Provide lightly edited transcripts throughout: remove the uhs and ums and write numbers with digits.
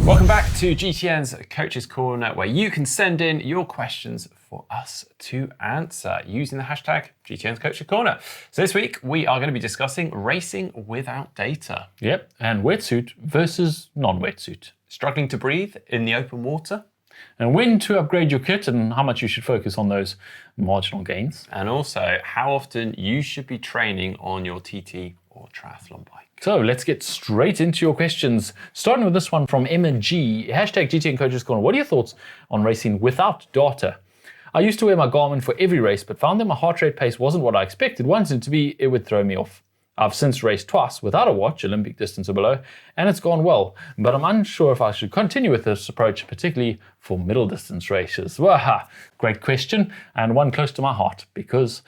Welcome back to GTN's Coaches Corner, where you can send in your questions for us to answer using the hashtag GTN's Coaches Corner. So this week we are going to be discussing racing without data. Yep, and wetsuit versus non-wetsuit. Struggling to breathe in the open water. And when to upgrade your kit and how much you should focus on those marginal gains. And also how often you should be training on your TT or triathlon bike. So let's get straight into your questions. Starting with this one from Emma G. Hashtag GTN Coaches Corner. What are your thoughts on racing without data? I used to wear my Garmin for every race, but found that my heart rate pace wasn't what I expected. Once it to be, it would throw me off. I've since raced twice without a watch, Olympic distance or below, and it's gone well. But I'm unsure if I should continue with this approach, particularly for middle distance races. Waha! Great question, and one close to my heart, because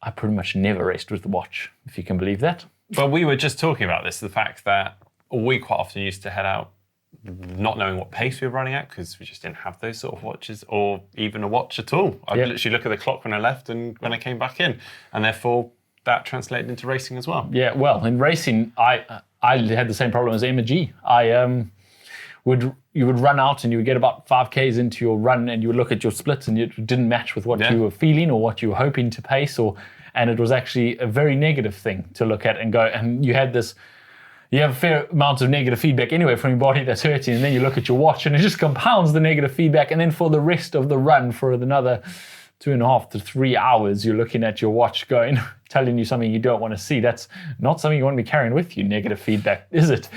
I pretty much never raced with the watch, if you can believe that. But we were just talking about this, the fact that we quite often used to head out not knowing what pace we were running at because we just didn't have those sort of watches or even a watch at all. I'd literally look at the clock when I left and when I came back in, and therefore that translated into racing as well. Yeah, well, in racing, I had the same problem as Emma G. You would run out and you would get about 5Ks into your run and you would look at your splits and it didn't match with what you were feeling or what you were hoping to pace, and it was actually a very negative thing to look at and go, and you have a fair amount of negative feedback anyway from your body that's hurting, and then you look at your watch and it just compounds the negative feedback, and then for the rest of the run, for another 2.5 to 3 hours, you're looking at your watch going, telling you something you don't want to see. That's not something you want to be carrying with you, negative feedback, is it?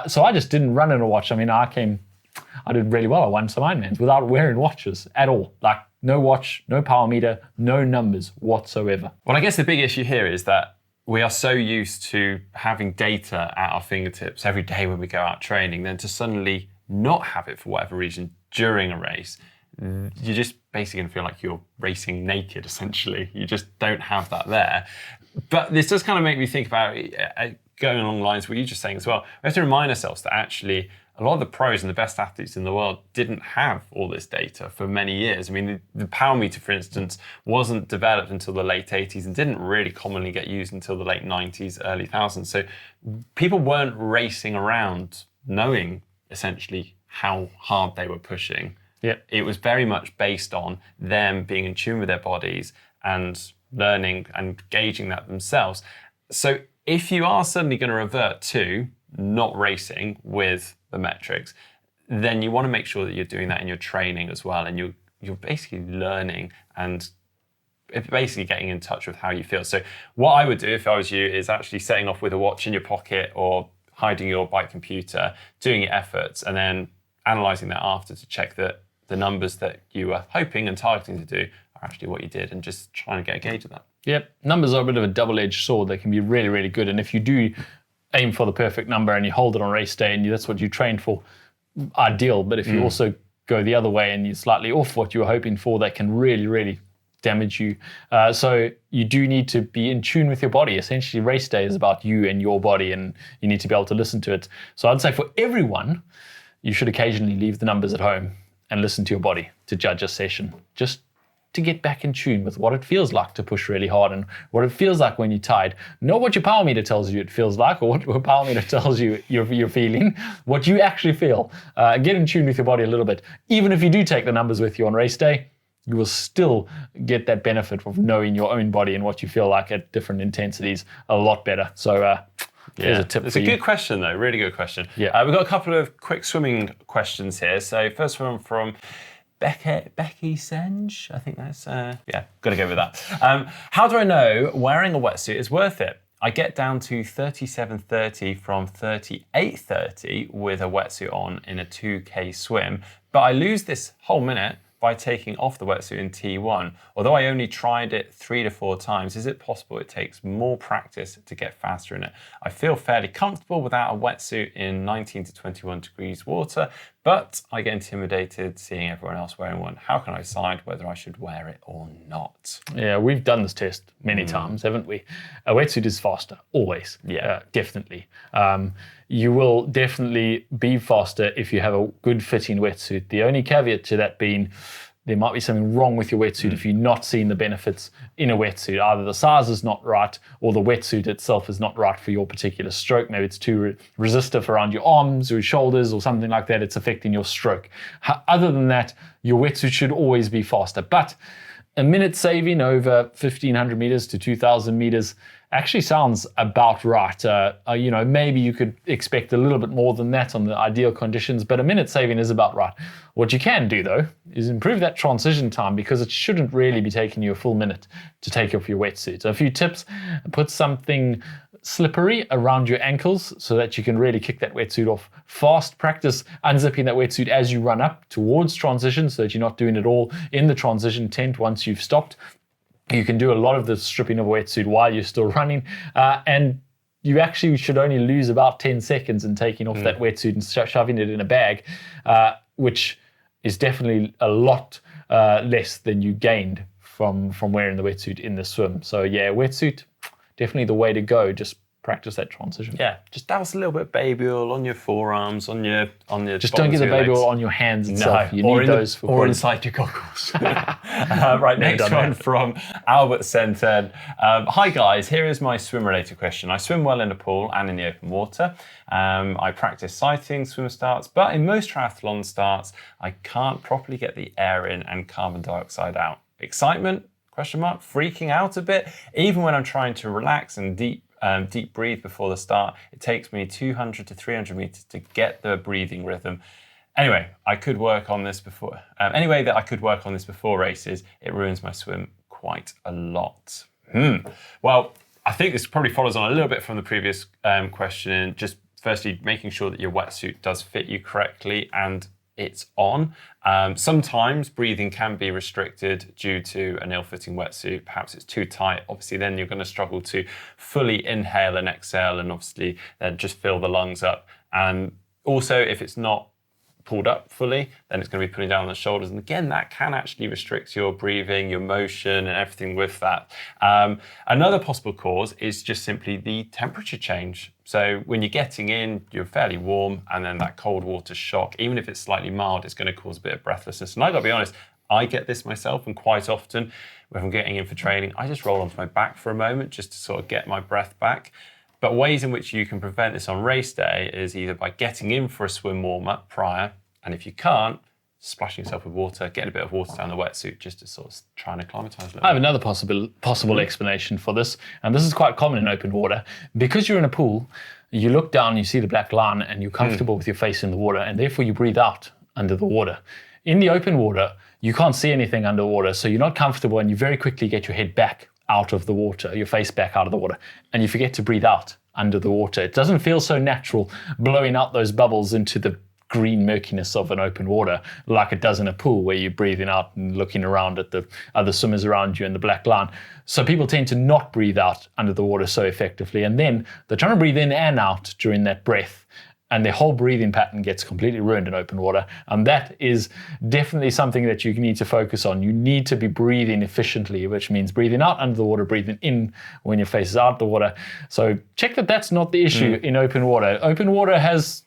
So I just didn't run in a watch. I mean, I did really well. I won some Ironmans without wearing watches at all. Like, no watch, no power meter, no numbers whatsoever. Well, I guess the big issue here is that we are so used to having data at our fingertips every day when we go out training, then to suddenly not have it for whatever reason during a race, you're just basically going to feel like you're racing naked, essentially. You just don't have that there. But this does kind of make me think about going along lines what you're just saying as well. We have to remind ourselves that actually a lot of the pros and the best athletes in the world didn't have all this data for many years. I mean, the power meter, for instance, wasn't developed until the late 80s and didn't really commonly get used until the late 90s, early thousands. So people weren't racing around knowing essentially how hard they were pushing. Yeah. It was very much based on them being in tune with their bodies and learning and gauging that themselves. So if you are suddenly going to revert to not racing with the metrics, then you want to make sure that you're doing that in your training as well, and you're basically learning and basically getting in touch with how you feel. So what I would do if I was you is actually setting off with a watch in your pocket or hiding your bike computer, doing your efforts, and then analysing that after to check that the numbers that you were hoping and targeting to do are actually what you did, and just trying to get a gauge of that. Yep, numbers are a bit of a double-edged sword. They can be really, really good, and if you do aim for the perfect number and you hold it on race day and that's what you trained for, ideal. But if you also go the other way and you're slightly off what you were hoping for, that can really, really damage you. So you do need to be in tune with your body. Essentially, race day is about you and your body, and you need to be able to listen to it. So I'd say for everyone, you should occasionally leave the numbers at home and listen to your body to judge a session, just to get back in tune with what it feels like to push really hard and what it feels like when you're tired. Not what your power meter tells you it feels like or what your power meter tells you you're feeling, what you actually feel. Get in tune with your body a little bit. Even if you do take the numbers with you on race day, you will still get that benefit of knowing your own body and what you feel like at different intensities a lot better. So here's a tip for you. It's a good question though, really good question. Yeah. We've got a couple of quick swimming questions here. So first one from Becky Senge, I think that's, got to go with that. How do I know wearing a wetsuit is worth it? I get down to 37.30 from 38.30 with a wetsuit on in a 2K swim, but I lose this whole minute by taking off the wetsuit in T1. Although I only tried it 3 to 4 times, is it possible it takes more practice to get faster in it? I feel fairly comfortable without a wetsuit in 19 to 21 degrees water, but I get intimidated seeing everyone else wearing one. How can I decide whether I should wear it or not? Yeah, we've done this test many times, haven't we? A wetsuit is faster, always. Yeah. Definitely. You will definitely be faster if you have a good fitting wetsuit. The only caveat to that being there might be something wrong with your wetsuit if you're not seeing the benefits in a wetsuit. Either the size is not right or the wetsuit itself is not right for your particular stroke. Maybe it's too resistive around your arms or your shoulders or something like that. It's affecting your stroke. Other than that, your wetsuit should always be faster. But a minute saving over 1,500 meters to 2,000 meters actually sounds about right. Maybe you could expect a little bit more than that on the ideal conditions, but a minute saving is about right. What you can do though is improve that transition time, because it shouldn't really be taking you a full minute to take off your wetsuit. So a few tips: put something slippery around your ankles so that you can really kick that wetsuit off fast. Practice unzipping that wetsuit as you run up towards transition so that you're not doing it all in the transition tent once you've stopped. You can do a lot of the stripping of a wetsuit while you're still running, and you actually should only lose about 10 seconds in taking off that wetsuit and shoving it in a bag, which is definitely a lot less than you gained from wearing the wetsuit in the swim. So yeah, wetsuit, definitely the way to go. Just practice that transition. Yeah, just douse a little bit of baby oil on your forearms, on your. Just don't get the baby oil on your hands itself. No, you need those for or inside your goggles. Right, next one from Albert Senten. Hi guys, here is my swim-related question. I swim well in the pool and in the open water. I practice sighting swim starts, but in most triathlon starts, I can't properly get the air in and carbon dioxide out. Excitement? ? Freaking out a bit. Even when I'm trying to relax and deep breathe before the start, it takes me 200 to 300 meters to get the breathing rhythm. Anyway, I could work on this before. Before races. It ruins my swim quite a lot. Well, I think this probably follows on a little bit from the previous question. Just firstly, making sure that your wetsuit does fit you correctly and it's on. Sometimes breathing can be restricted due to an ill-fitting wetsuit. Perhaps it's too tight. Obviously, then you're going to struggle to fully inhale and exhale, and obviously then just fill the lungs up. And also, if it's not pulled up fully, then it's going to be pulling down on the shoulders. And again, that can actually restrict your breathing, your motion, and everything with that. Another possible cause is just simply the temperature change. So when you're getting in, you're fairly warm, and then that cold water shock, even if it's slightly mild, it's going to cause a bit of breathlessness. And I got to be honest, I get this myself, and quite often when I'm getting in for training, I just roll onto my back for a moment just to sort of get my breath back. But ways in which you can prevent this on race day is either by getting in for a swim warm-up prior, and if you can't, splashing yourself with water, getting a bit of water down the wetsuit just to sort of try and acclimatise a little bit. I have another possible explanation for this, and this is quite common in open water. Because you're in a pool, you look down, you see the black line, and you're comfortable with your face in the water, and therefore you breathe out under the water. In the open water, you can't see anything underwater, so you're not comfortable, and you very quickly get your head back out of the water, your face back out of the water, and you forget to breathe out under the water. It doesn't feel so natural blowing out those bubbles into the green murkiness of an open water like it does in a pool where you're breathing out and looking around at the other swimmers around you and the black line. So people tend to not breathe out under the water so effectively, and then they're trying to breathe in and out during that breath, and their whole breathing pattern gets completely ruined in open water. And that is definitely something that you need to focus on. You need to be breathing efficiently, which means breathing out under the water, breathing in when your face is out of the water. So check that that's not the issue in open water. Open water has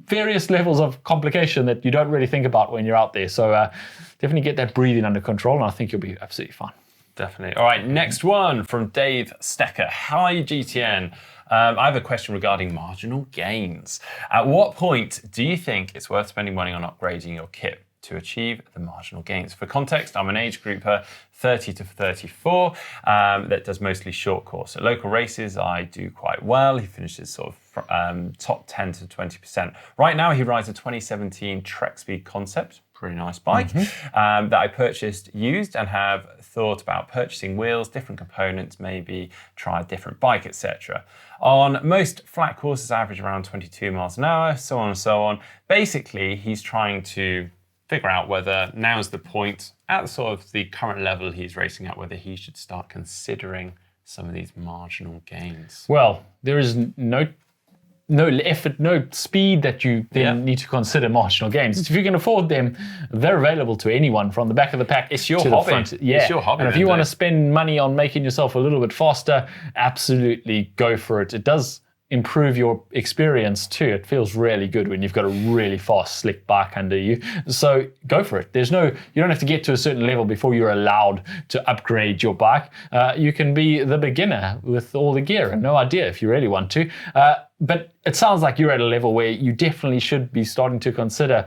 various levels of complication that you don't really think about when you're out there. So definitely get that breathing under control, and I think you'll be absolutely fine. Definitely. All right, next one from Dave Stecker. Hi, GTN. I have a question regarding marginal gains. At what point do you think it's worth spending money on upgrading your kit to achieve the marginal gains? For context, I'm an age grouper, 30 to 34, that does mostly short course. At local races, I do quite well. He finishes sort of top 10 to 20%. Right now, he rides a 2017 Trek Speed Concept, pretty nice bike, that I purchased used, and have thought about purchasing wheels, different components, maybe try a different bike, etc. On most flat courses, average around 22 miles an hour, so on and so on. Basically, he's trying to figure out whether now's the point, at sort of the current level he's racing at, whether he should start considering some of these marginal gains. Well, there is no effort, no speed that you then need to consider marginal gains. If you can afford them, they're available to anyone from the back of the pack. It's your to hobby. The front. Yeah. It's your hobby. And if you want to spend money on making yourself a little bit faster, absolutely go for it. It does improve your experience too. It feels really good when you've got a really fast, slick bike under you. So go for it. You don't have to get to a certain level before you're allowed to upgrade your bike. You can be the beginner with all the gear and no idea if you really want to. But it sounds like you're at a level where you definitely should be starting to consider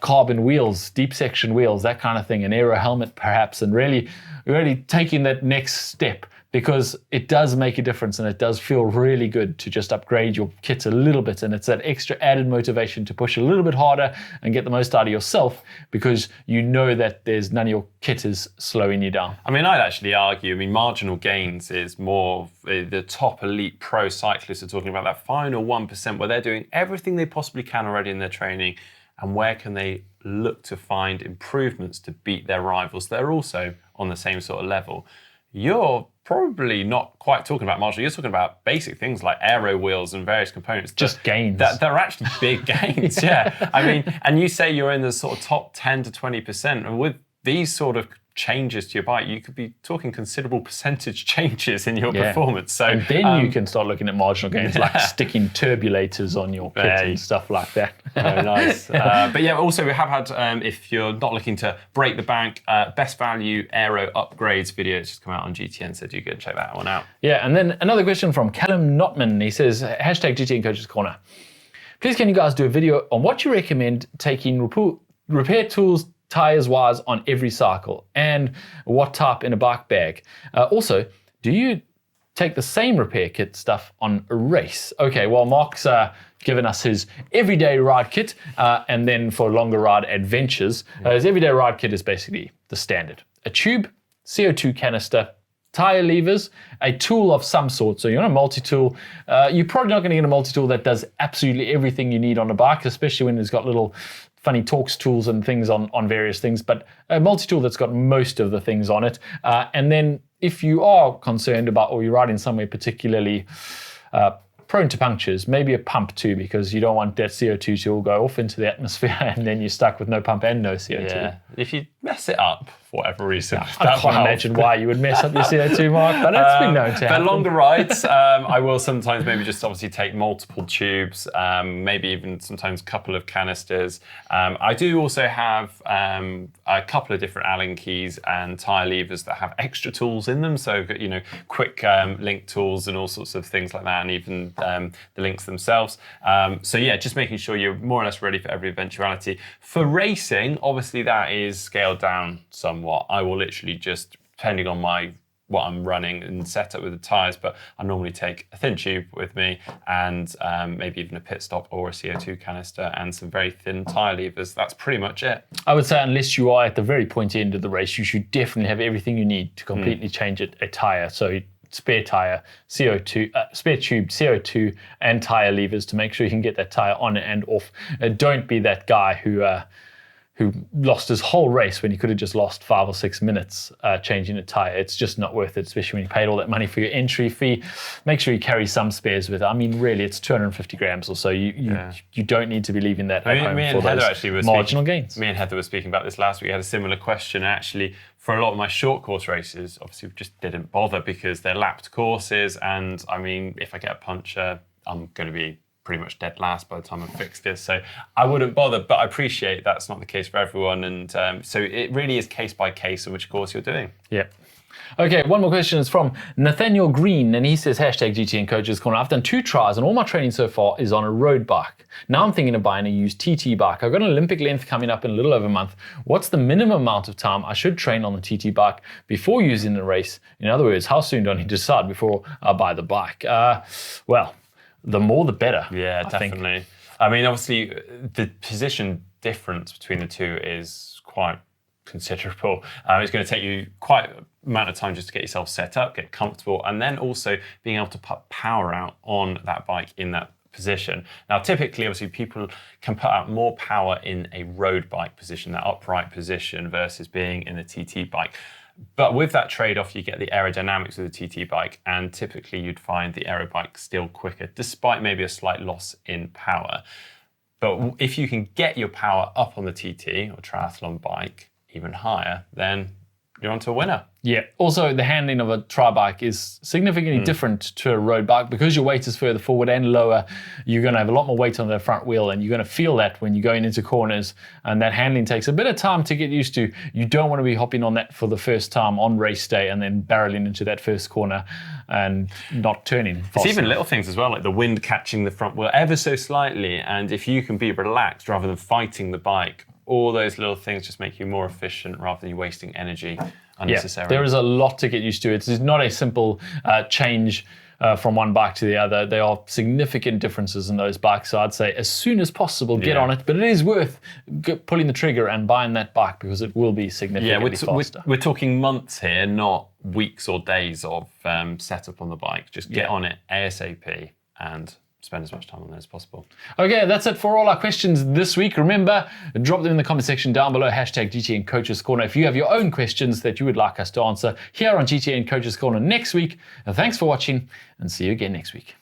carbon wheels, deep section wheels, that kind of thing, an aero helmet perhaps, and really taking that next step, because it does make a difference and it does feel really good to just upgrade your kit a little bit. And it's that extra added motivation to push a little bit harder and get the most out of yourself, because you know that there's none of your kit is slowing you down. I mean, I'd actually argue, marginal gains is more the top elite pro cyclists are talking about that final 1% where they're doing everything they possibly can already in their training. And where can they look to find improvements to beat their rivals that are also on the same sort of level? You're probably not quite talking about marginal. You're talking about basic things like aero wheels and various components. Just gains. They're actually big gains, yeah. And you say you're in the sort of top 10 to 20%. And with these sort of changes to your bike, you could be talking considerable percentage changes in your performance. So, and then you can start looking at marginal gains, like sticking turbulators on your kit and stuff like that. Very nice. But yeah, also we have had, if you're not looking to break the bank, best value aero upgrades video. It's just come out on GTN, so do go and check that one out. Yeah, and then another question from Callum Notman. He says, hashtag GTN Coaches Corner. Please can you guys do a video on what you recommend taking repair tools, tires wise on every cycle, and what type in a bike bag? Also, do you take the same repair kit stuff on a race? Okay, well, Mark's given us his everyday ride kit, and then for longer ride adventures, his everyday ride kit is basically the standard. A tube, CO2 canister, tire levers, a tool of some sort. So you're on a multi-tool. You're probably not going to get a multi-tool that does absolutely everything you need on a bike, especially when it's got little funny Torx tools and things on various things, but a multi-tool that's got most of the things on it. And then if you are concerned about, or you're riding somewhere particularly prone to punctures, maybe a pump too, because you don't want that CO2 to all go off into the atmosphere and then you're stuck with no pump and no CO2. Yeah, if you mess it up for whatever reason. I can't imagine why you would mess up your CO2, Mark, but it's been known to happen. For longer rides, I will sometimes maybe just obviously take multiple tubes, maybe even sometimes a couple of canisters. I do also have a couple of different Allen keys and tire levers that have extra tools in them. So, quick link tools and all sorts of things like that, and even the links themselves. So yeah, just making sure you're more or less ready for every eventuality. For racing, obviously that is scaled down somewhat. I will literally just, depending on what I'm running and set up with the tires, but I normally take a thin tube with me and maybe even a pit stop or a CO2 canister and some very thin tire levers. That's pretty much it. I would say unless you are at the very pointy end of the race, you should definitely have everything you need to completely change a tire. So spare tire, CO2, spare tube, CO2, and tire levers to make sure you can get that tire on and off. Don't be that guy who lost his whole race when he could have just lost 5 or 6 minutes changing a tire. It's just not worth it, especially when you paid all that money for your entry fee. Make sure you carry some spares with it. Really, it's 250 grams or so. You don't need to be leaving that at home for those marginal gains. Me and Heather were speaking about this last week. We had a similar question, actually. For a lot of my short course races, obviously we just didn't bother because they're lapped courses. And if I get a puncture, I'm going to be pretty much dead last by the time I've fixed this. So I wouldn't bother, but I appreciate that's not the case for everyone. And so it really is case by case on which course you're doing. Yeah. Okay, one more question is from Nathaniel Green, and he says, hashtag GTN Coaches Corner. I've done 2 tries and all my training so far is on a road bike. Now I'm thinking of buying a used TT bike. I've got an Olympic length coming up in a little over a month. What's the minimum amount of time I should train on the TT bike before using the race? In other words, how soon do I need to decide before I buy the bike? Well, the more the better. Yeah, definitely. Obviously, the position difference between the two is quite considerable. It's going to take you quite an amount of time just to get yourself set up, get comfortable, and then also being able to put power out on that bike in that position. Now, typically, obviously, people can put out more power in a road bike position, that upright position, versus being in a TT bike. But with that trade-off, you get the aerodynamics of the TT bike, and typically you'd find the aero bike still quicker, despite maybe a slight loss in power. But if you can get your power up on the TT or triathlon bike even higher, then you're onto a winner. Yeah. Also, the handling of a tri bike is significantly different to a road bike because your weight is further forward and lower. You're going to have a lot more weight on the front wheel, and you're going to feel that when you're going into corners. And that handling takes a bit of time to get used to. You don't want to be hopping on that for the first time on race day and then barreling into that first corner and not turning fast. It's even little things as well, like the wind catching the front wheel ever so slightly. And if you can be relaxed rather than fighting the bike, all those little things just make you more efficient rather than you wasting energy unnecessarily. Yeah, there is a lot to get used to. It's not a simple change from one bike to the other. There are significant differences in those bikes. So I'd say as soon as possible, get on it. But it is worth pulling the trigger and buying that bike because it will be significantly faster. We're talking months here, not weeks or days of setup on the bike. Just get on it ASAP and spend as much time on it as possible. Okay, that's it for all our questions this week. Remember, drop them in the comment section down below, hashtag GTN Coaches Corner, if you have your own questions that you would like us to answer here on GTN Coaches Corner next week. And thanks for watching, and see you again next week.